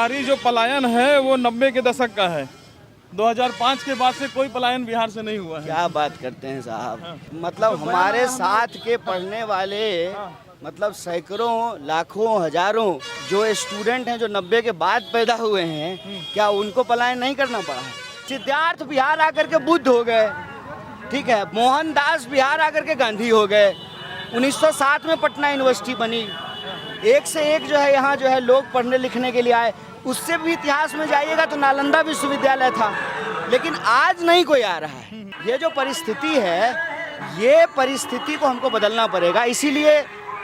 सारी जो पलायन है वो 90 के दशक का है। 2005 के बाद से कोई पलायन बिहार से नहीं हुआ है। क्या बात करते हैं साहब, मतलब हमारे साथ के पढ़ने वाले मतलब सैकड़ों लाखों हजारों जो स्टूडेंट हैं जो 90 के बाद पैदा हुए हैं, क्या उनको पलायन नहीं करना पड़ा है? सिद्धार्थ बिहार आकर के बुद्ध हो गए, ठीक है, मोहनदास बिहार आकर के गांधी हो गए, 1907 में पटना यूनिवर्सिटी बनी, एक से एक जो है यहाँ जो है लोग पढ़ने लिखने के लिए आए। उससे भी इतिहास में जाइएगा तो नालंदा विश्वविद्यालय था, लेकिन आज नहीं कोई आ रहा है। ये जो परिस्थिति है, ये परिस्थिति को हमको बदलना पड़ेगा। इसीलिए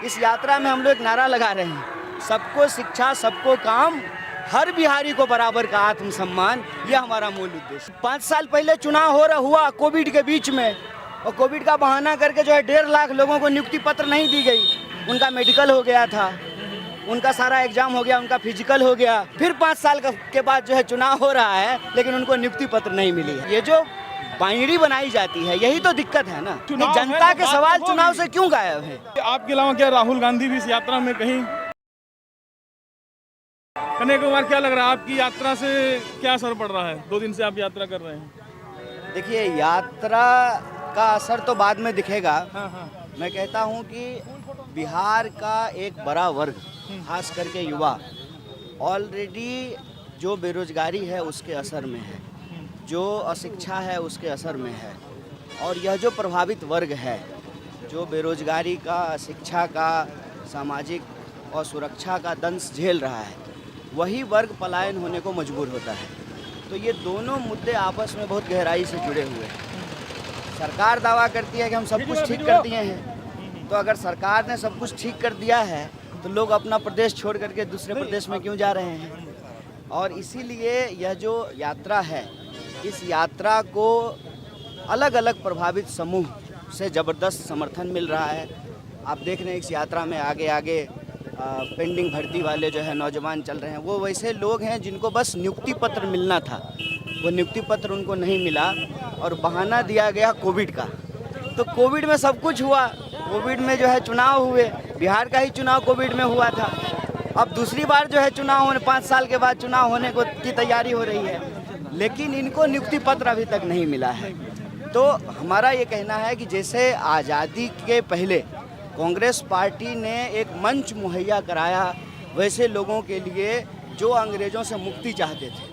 इस यात्रा में हम लोग एक नारा लगा रहे हैं, सबको शिक्षा सबको काम, हर बिहारी को बराबर का आत्मसम्मान, यह हमारा मूल उद्देश्य। 5 साल पहले चुनाव हुआ कोविड के बीच में, और कोविड का बहाना करके जो है 1.5 लाख लोगों को नियुक्ति पत्र नहीं दी गई। उनका मेडिकल हो गया था, उनका सारा एग्जाम हो गया, उनका फिजिकल हो गया, फिर 5 साल के बाद जो है चुनाव हो रहा है, लेकिन उनको नियुक्ति पत्र नहीं मिली है। ये जो बाइनरी बनाई जाती है, यही तो दिक्कत है ना। जनता के सवाल चुनाव से क्यों गायब है? आपके अलावा क्या राहुल गांधी भी इस यात्रा में कहीं? कन्हैया कुमार, क्या लग रहा है आपकी यात्रा से क्या असर पड़ रहा है? 2 दिन से आप यात्रा कर रहे हैं। देखिए, यात्रा का असर तो बाद में दिखेगा। हाँ। मैं कहता हूँ कि बिहार का एक बड़ा वर्ग, खास करके युवा, ऑलरेडी जो बेरोजगारी है उसके असर में है, जो अशिक्षा है उसके असर में है, और यह जो प्रभावित वर्ग है, जो बेरोजगारी का, शिक्षा का, सामाजिक और सुरक्षा का दंश झेल रहा है, वही वर्ग पलायन होने को मजबूर होता है। तो ये दोनों मुद्दे आपस में बहुत गहराई से जुड़े हुए हैं। सरकार दावा करती है कि हम सब कुछ ठीक कर दिए हैं, तो अगर सरकार ने सब कुछ ठीक कर दिया है तो लोग अपना प्रदेश छोड़ करके दूसरे प्रदेश में क्यों जा रहे हैं? और इसीलिए यह जो यात्रा है, इस यात्रा को अलग अलग प्रभावित समूह से ज़बरदस्त समर्थन मिल रहा है। आप देख रहे हैं इस यात्रा में आगे आगे पेंडिंग भर्ती वाले जो है नौजवान चल रहे हैं, वो वैसे लोग हैं जिनको बस नियुक्ति पत्र मिलना था, वो नियुक्ति पत्र उनको नहीं मिला और बहाना दिया गया कोविड का। तो कोविड में सब कुछ हुआ, कोविड में जो है चुनाव हुए, बिहार का ही चुनाव कोविड में हुआ था। अब दूसरी बार जो है चुनाव होने, 5 साल के बाद चुनाव होने की तैयारी हो रही है, लेकिन इनको नियुक्ति पत्र अभी तक नहीं मिला है। तो हमारा ये कहना है कि जैसे आज़ादी के पहले कांग्रेस पार्टी ने एक मंच मुहैया कराया, वैसे लोगों के लिए जो अंग्रेज़ों से मुक्ति चाहते थे,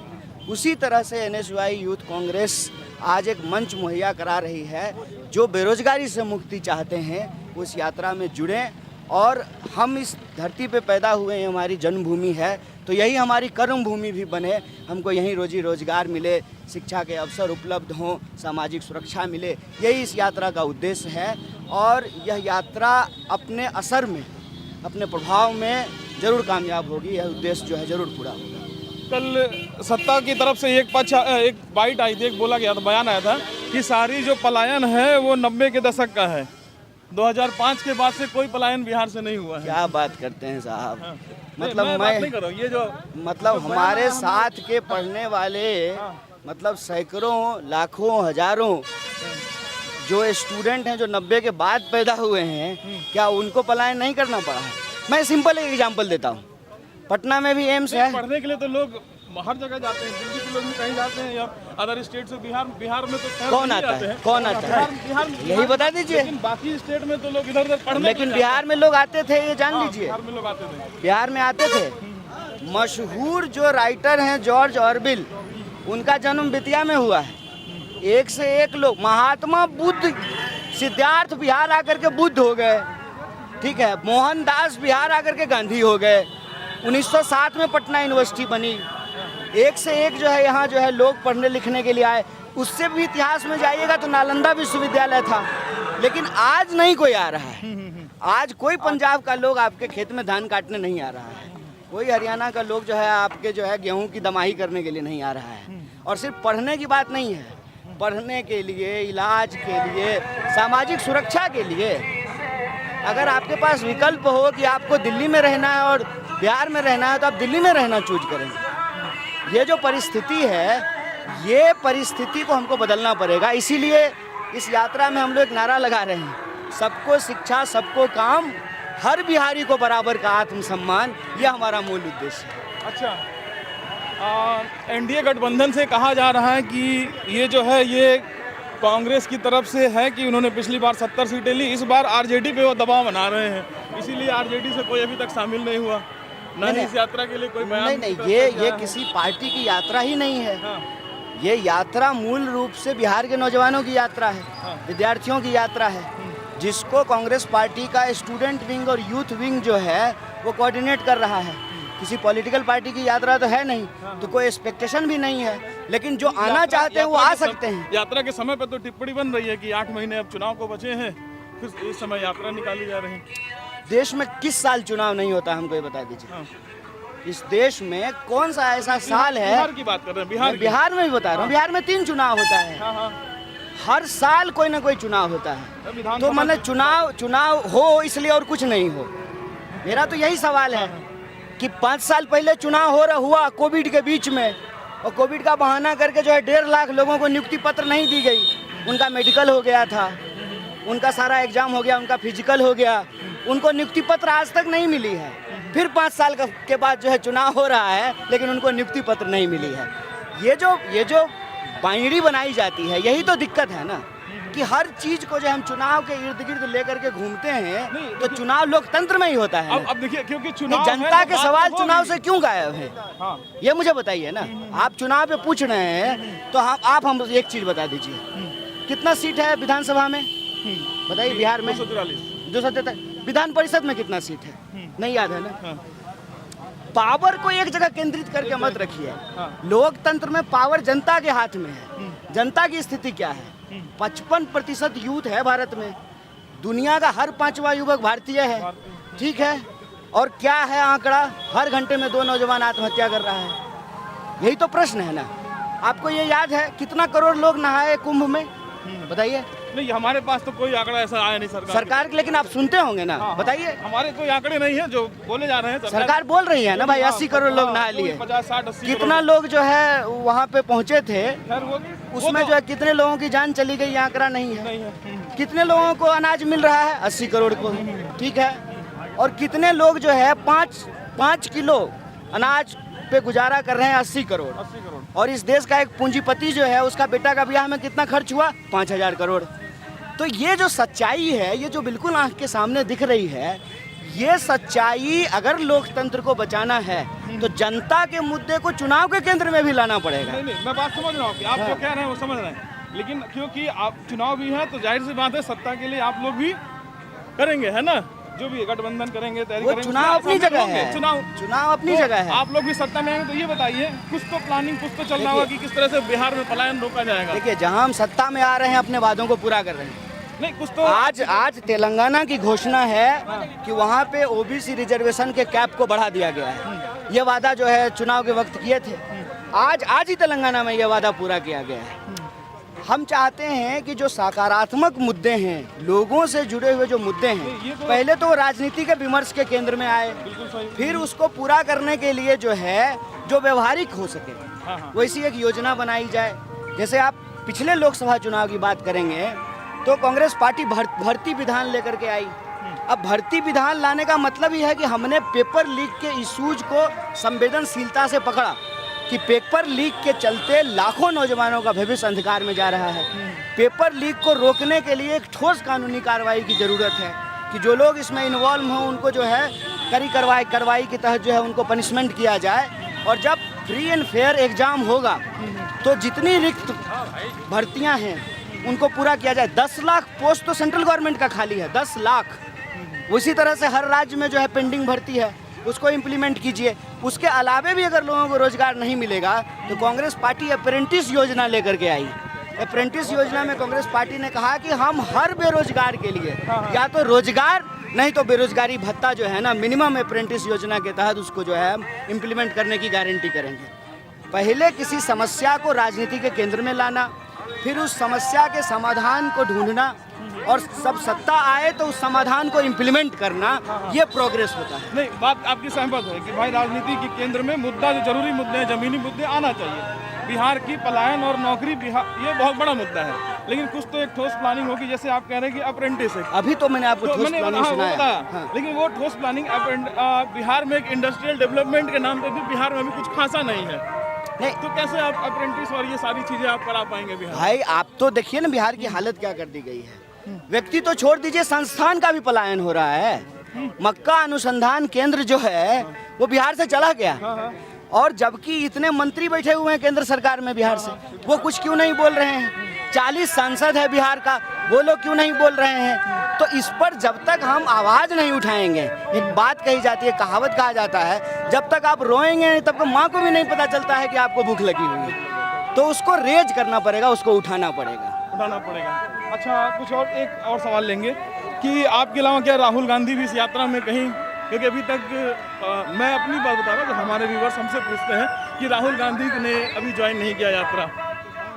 उसी तरह से NSY यूथ कांग्रेस आज एक मंच मुहैया करा रही है। जो बेरोजगारी से मुक्ति चाहते हैं उस यात्रा में जुड़ें, और हम इस धरती पे पैदा हुए हैं, हमारी जन्मभूमि है, तो यही हमारी कर्म भूमि भी बने, हमको यहीं रोजी रोजगार मिले, शिक्षा के अवसर उपलब्ध हों, सामाजिक सुरक्षा मिले, यही इस यात्रा का उद्देश्य है। और यह यात्रा अपने असर में, अपने प्रभाव में ज़रूर कामयाब होगी, यह उद्देश्य जो है ज़रूर पूरा होगा। कल सत्ता की तरफ से एक बाइट आई थी, एक बोला गया था, बयान आया था कि सारी जो पलायन है वो 90 के दशक का है। 2005 के बाद से कोई पलायन बिहार से नहीं हुआ है। क्या बात करते हैं साहब, मतलब मैं बात नहीं कर रहा हूँ, ये जो मतलब हमारे साथ के पढ़ने वाले मतलब सैकड़ों लाखों हजारों जो स्टूडेंट हैं जो 90 के बाद पैदा हुए हैं, क्या उनको पलायन नहीं करना पड़ा है? मैं सिंपल एक एग्जांपल देता हूँ, पटना में भी एम्स है। पढ़ने के लिए तो लोग हर जगह जाते हैं, दिल्ली के लोग भी कहीं जाते हैं, या अदर स्टेट से। बिहार में तो कौन आता है? कौन आता है? बिहार यही बता दीजिए। लेकिन बाकी स्टेट में तो लोग इधर उधर पढ़ने, लेकिन बिहार में लोग आते थे, ये जान लीजिए। बिहार में लोग आते थे, बिहार में आते थे। मशहूर जो राइटर हैं जॉर्ज ऑरविल, उनका जन्म बेतिया में हुआ है। एक से एक लोग, महात्मा बुद्ध, सिद्धार्थ बिहार आकर के बुद्ध हो गए, ठीक है, मोहनदास बिहार आकर के गांधी हो गए, 1907 में पटना यूनिवर्सिटी बनी, एक से एक जो है यहाँ जो है लोग पढ़ने लिखने के लिए आए। उससे भी इतिहास में जाइएगा तो नालंदा विश्वविद्यालय था, लेकिन आज नहीं कोई आ रहा है। आज कोई पंजाब का लोग आपके खेत में धान काटने नहीं आ रहा है, कोई हरियाणा का लोग जो है आपके जो है गेहूं की दमाही करने के लिए नहीं आ रहा है। और सिर्फ पढ़ने की बात नहीं है, पढ़ने के लिए, इलाज के लिए, सामाजिक सुरक्षा के लिए, अगर आपके पास विकल्प हो कि आपको दिल्ली में रहना है और बिहार में रहना है, तो आप दिल्ली में रहना चूज करेंगे। ये जो परिस्थिति है, ये परिस्थिति को हमको बदलना पड़ेगा। इसीलिए इस यात्रा में हम लोग एक नारा लगा रहे हैं, सबको शिक्षा सबको काम, हर बिहारी को बराबर का आत्मसम्मान, यह हमारा मूल उद्देश्य है। अच्छा, एनडीए गठबंधन से कहा जा रहा है कि ये जो है ये कांग्रेस की तरफ से है कि उन्होंने पिछली बार 70 सीटें ली, इस बार आरजेडी पे वो दबाव बना रहे हैं, इसीलिए आरजेडी से कोई अभी तक शामिल नहीं हुआ, ना ही इस यात्रा के लिए कोई बयान। नहीं, ये किसी पार्टी की यात्रा ही नहीं है। हाँ। ये यात्रा मूल रूप से बिहार के नौजवानों की यात्रा है, विद्यार्थियों की यात्रा है, जिसको कांग्रेस पार्टी का स्टूडेंट विंग और यूथ विंग जो है वो कोऑर्डिनेट कर रहा है। किसी पॉलिटिकल पार्टी की यात्रा तो है नहीं, तो कोई एक्सपेक्टेशन भी नहीं है, लेकिन जो आना चाहते हैं वो आ सकते हैं। यात्रा के समय पर तो टिप्पणी बन रही है कि 8 महीने अब चुनाव को बचे हैं, फिर इस समय यात्रा निकाली जा रही है। देश में किस साल चुनाव नहीं होता, हमको ये बता दीजिए। हाँ। इस देश में कौन सा ऐसा साल है? बिहार की बात कर रहे हैं, बिहार में ही बता रहा हूँ। बिहार में 3 चुनाव होता है। हाँ। हर साल कोई ना कोई चुनाव होता है, तो मतलब चुनाव हो इसलिए और कुछ नहीं हो। मेरा तो यही सवाल है कि 5 साल पहले चुनाव हुआ कोविड के बीच में, और कोविड का बहाना करके जो है 1.5 लाख लोगों को नियुक्ति पत्र नहीं दी गई। उनका मेडिकल हो गया था, उनका सारा एग्जाम हो गया, उनका फिजिकल हो गया, उनको नियुक्ति पत्र आज तक नहीं मिली है। फिर 5 साल के बाद जो है चुनाव हो रहा है, लेकिन उनको नियुक्ति पत्र नहीं मिली है। ये जो बाइंडी बनाई जाती है, यही तो दिक्कत है ना, कि हर चीज को जो हम चुनाव के इर्द गिर्द लेकर के घूमते हैं, तो चुनाव लोकतंत्र में ही होता है। अब देखिए, क्योंकि चुनाव जनता के सवाल चुनाव से क्यों गायब है? हाँ। ये मुझे बताइए ना। आप चुनाव पे पूछ रहे हैं, तो हम एक चीज बता दीजिए, कितना सीट है विधानसभा में? बताइए। बिहार में 273। विधान परिषद में कितना सीट है? नहीं याद है ना। पावर को एक जगह केंद्रित करके मत रखिए। लोकतंत्र में पावर जनता के हाथ में है। जनता की स्थिति क्या है? 55% यूथ है भारत में। दुनिया का हर 5वां युवक भारतीय है, ठीक है। और क्या है आंकड़ा? हर घंटे में 2 नौजवान आत्महत्या कर रहा है। यही तो प्रश्न है ना। आपको ये याद है कितना करोड़ लोग नहाए कुंभ में? बताइए। नहीं, हमारे पास तो कोई आंकड़ा ऐसा आया नहीं सरकार के, लेकिन आप सुनते होंगे ना। बताइए। हमारे कोई आंकड़े नहीं है जो बोले जा रहे हैं। सरकार बोल रही है ना भाई, 80 करोड़ लोग नहा लिए। 50-60-80 कितना लोग जो है वहाँ पे पहुँचे थे, उसमें जो है कितने लोगों की जान चली गई, आंकड़ा नहीं है। कितने लोगों को अनाज मिल रहा है? 80 करोड़ को, ठीक है। और कितने लोग जो है 5 किलो अनाज पे गुजारा कर रहे हैं? 80 करोड़। और इस देश का एक पूंजीपति जो है, उसका बेटा का ब्याह में कितना खर्च हुआ? 5000 करोड़। तो ये जो सच्चाई है, ये जो बिल्कुल आंख के सामने दिख रही है, ये सच्चाई अगर लोकतंत्र को बचाना है तो जनता के मुद्दे को चुनाव के केंद्र में भी लाना पड़ेगा। नहीं, मैं बात समझ रहा हूँ कि आप जो कह रहे हैं वो समझ रहे हैं, लेकिन क्योंकि आप चुनाव भी है तो जाहिर सी बात है सत्ता के लिए आप लोग भी करेंगे, है ना। जो भी गठबंधन करेंगे, तैयारी करेंगे, चुनाव अपनी जगह है। चुनाव अपनी जगह है। आप लोग भी सत्ता में आएंगे तो ये बताइए, कुछ तो प्लानिंग, कुछ तो चल रहा होगा कि किस तरह से बिहार में पलायन रोका जाएगा। देखिए, जहां हम सत्ता में आ रहे हैं अपने वादों को पूरा कर रहे हैं। नहीं, कुछ तो आज तेलंगाना की घोषणा है कि वहां पे ओबीसी रिजर्वेशन के कैप को बढ़ा दिया गया है। ये वादा जो है चुनाव के वक्त किए थे, आज ही तेलंगाना में ये वादा पूरा किया गया है। हम चाहते हैं कि जो सकारात्मक मुद्दे हैं, लोगों से जुड़े हुए जो मुद्दे हैं, पहले तो राजनीति के विमर्श के केंद्र में आए, फिर उसको पूरा करने के लिए जो है जो व्यवहारिक हो सके वैसी एक योजना बनाई जाए। जैसे आप पिछले लोकसभा चुनाव की बात करेंगे तो कांग्रेस पार्टी भर्ती विधान लेकर के आई। अब भर्ती विधान लाने का मतलब ही है कि हमने पेपर लीक के इशूज को संवेदनशीलता से पकड़ा कि पेपर लीक के चलते लाखों नौजवानों का भविष्य अंधकार में जा रहा है। पेपर लीक को रोकने के लिए एक ठोस कानूनी कार्रवाई की ज़रूरत है कि जो लोग इसमें इन्वॉल्व हों उनको जो है कड़ी कार्रवाई के तहत जो है उनको पनिशमेंट किया जाए। और जब फ्री एंड फेयर एग्ज़ाम होगा तो जितनी रिक्त भर्तियां हैं उनको पूरा किया जाए। 10 लाख पोस्ट तो सेंट्रल गवर्नमेंट का खाली है, 10 लाख। उसी तरह से हर राज्य में जो है पेंडिंग भर्ती है उसको इम्प्लीमेंट कीजिए। उसके अलावे भी अगर लोगों को रोजगार नहीं मिलेगा तो कांग्रेस पार्टी अप्रेंटिस योजना लेकर के आई। अप्रेंटिस योजना में कांग्रेस पार्टी ने कहा कि हम हर बेरोजगार के लिए या तो रोजगार नहीं तो बेरोजगारी भत्ता जो है ना, मिनिमम अप्रेंटिस योजना के तहत उसको जो है हम इम्प्लीमेंट करने की गारंटी करेंगे। पहले किसी समस्या को राजनीति के केंद्र में लाना, फिर उस समस्या के समाधान को ढूंढना और सब सत्ता आए तो उस समाधान को इम्प्लीमेंट करना, ये प्रोग्रेस होता है। नहीं, बात आपकी सहमत है कि भाई राजनीति के केंद्र में मुद्दा जो जरूरी मुद्दे हैं, जमीनी मुद्दे आना चाहिए। बिहार की पलायन और नौकरी ये बहुत बड़ा मुद्दा है, लेकिन कुछ तो एक ठोस प्लानिंग होगी। जैसे आप कह रहे हैं कि अप्रेंटिस है, अभी तो मैंने आपको ठोस प्लानिंग सुनाया। हाँ। लेकिन वो ठोस प्लानिंग बिहार में एक इंडस्ट्रियल डेवलपमेंट के नाम पे भी बिहार में भी कुछ खासा नहीं है। नहीं। तो कैसे आप अप्रेंटिस और ये सारी चीजें आप करा पाएंगे बिहार? भाई आप तो देखिए ना बिहार की हालत क्या कर दी गई है। व्यक्ति तो छोड़ दीजिए, संस्थान का भी पलायन हो रहा है। मक्का अनुसंधान केंद्र जो है वो बिहार से चला गया, और जबकि इतने मंत्री बैठे हुए हैं केंद्र सरकार में बिहार से, वो कुछ क्यों नहीं बोल रहे हैं? 40 सांसद है बिहार का, वो लोग क्यों नहीं बोल रहे हैं? तो इस पर जब तक हम आवाज़ नहीं उठाएंगे, एक बात कही जाती है, कहावत कहा जाता है, जब तक आप रोएंगे नहीं तब तक माँ को भी नहीं पता चलता है कि आपको भूख लगी हुई है। तो उसको रेज करना पड़ेगा, उसको उठाना पड़ेगा। अच्छा, कुछ और एक और सवाल लेंगे कि आपके अलावा क्या राहुल गांधी भी इस यात्रा में कहीं, क्योंकि अभी तक मैं अपनी बात बता रहा हूँ, हमारे व्यूअर्स हमसे पूछते हैं कि राहुल गांधी ने अभी ज्वाइन नहीं किया यात्रा।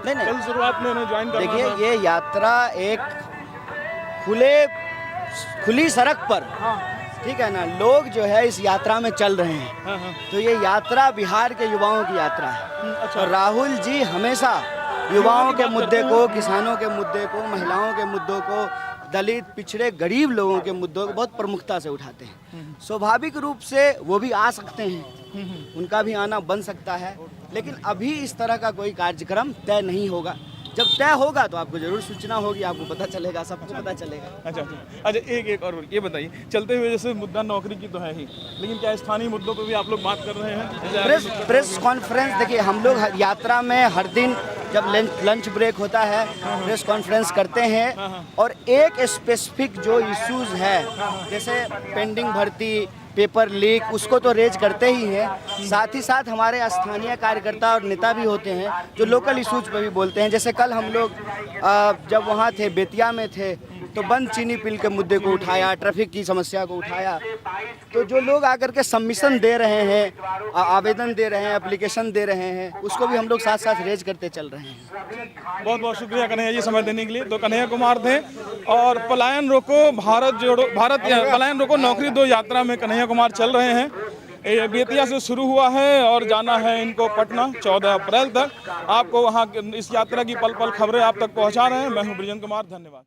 नहीं कल शुरुआत में उन्हें ज्वाइन करना देखिए, था। ये यात्रा एक खुली सड़क पर, ठीक है ना, लोग जो है इस यात्रा में चल रहे हैं। तो ये यात्रा बिहार के युवाओं की यात्रा है। अच्छा। और राहुल जी हमेशा युवाओं के मुद्दे को, किसानों के मुद्दे को, महिलाओं के मुद्दों को, दलित, पिछड़े, गरीब लोगों के मुद्दों को बहुत प्रमुखता से उठाते हैं। स्वाभाविक रूप से वो भी आ सकते हैं, उनका भी आना बन सकता है, लेकिन अभी इस तरह का कोई कार्यक्रम तय नहीं होगा। जब तय होगा तो आपको जरूर सूचना होगी, आपको पता चलेगा, सबको पता चलेगा। अच्छा, एक और ये बताइए, चलते हुए जैसे मुद्दा नौकरी की तो है ही, लेकिन क्या स्थानीय मुद्दों पर भी आप लोग बात कर रहे हैं? प्रेस कॉन्फ्रेंस, देखिए हम लोग यात्रा में हर दिन जब लंच ब्रेक होता है प्रेस कॉन्फ्रेंस करते हैं, और एक स्पेसिफिक जो इश्यूज है, जैसे पेंडिंग भर्ती, पेपर लीक, उसको तो रेज करते ही हैं। साथ ही साथ हमारे स्थानीय कार्यकर्ता और नेता भी होते हैं जो लोकल इश्यूज पर भी बोलते हैं। जैसे कल हम लोग जब वहाँ थे, बेतिया में थे, तो बंद चीनी मिल के मुद्दे को उठाया, ट्रैफिक की समस्या को उठाया। तो जो लोग आकर के सबमिशन दे रहे हैं, आवेदन दे रहे हैं, एप्लीकेशन दे रहे हैं, उसको भी हम लोग साथ साथ रेज करते चल रहे हैं। बहुत बहुत शुक्रिया कन्हैया जी समय देने के लिए। तो कन्हैया कुमार थे, और पलायन रोको पलायन रोको नौकरी दो यात्रा में कन्हैया कुमार चल रहे हैं। ये बेतिया से शुरू हुआ है और जाना है इनको पटना 14 अप्रैल तक। आपको वहाँ इस यात्रा की पल पल खबरें आप तक पहुँचा रहे हैं। मैं हूँ ब्रिजेंद्र कुमार, धन्यवाद।